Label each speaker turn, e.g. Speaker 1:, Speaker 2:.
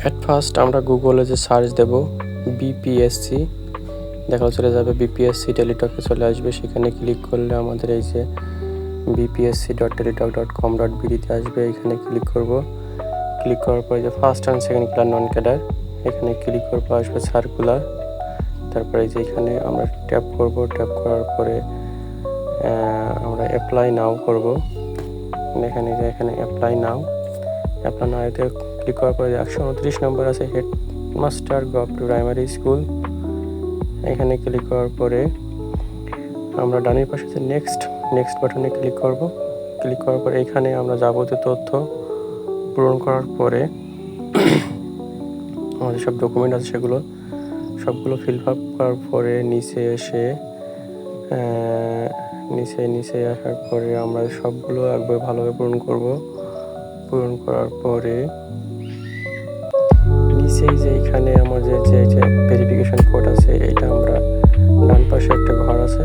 Speaker 1: At first আমরা গুগলে যে সার্চ দেব বিপিএসসি, দেখা চলে যাবে বিপিএসসি টেলিটকে চলে আসবে। সেখানে ক্লিক করলে আমাদের এই যে bpsc.teletalk.com.bd আসবে। এখানে ক্লিক করব। ক্লিক করার পরে যে first and second class non cadre, এখানে ক্লিক করবো, আসবে সার্কুলার। তারপরে যে এখানে আমরা ট্যাপ করব। ট্যাপ করার পরে আমরা অ্যাপ্লাই নাও করব। এখানে অ্যাপ্লাই নাও এতে ক্লিক করার পরে 129 নম্বর আছে হেডমাস্টার গভ প্রাইমারি স্কুল। এখানে ক্লিক করার পরে আমরা ডানের পাশে যে নেক্সট বাটনে ক্লিক করব। ক্লিক করার পরে এখানে আমরা যাবতীয় তথ্য পূরণ করার পরে আমাদের সব ডকুমেন্ট আছে সেগুলো সবগুলো ফিল আপ করার পরে নিচে আসার পরে আমরা সবগুলো একবার ভালোভাবে পূরণ করব। পূরণ করার পরে নিচেই যে এখানে আমাদের যে ভেরিফিকেশন কোড আছে, এটা আমরা ডান পাশে একটা ঘর আছে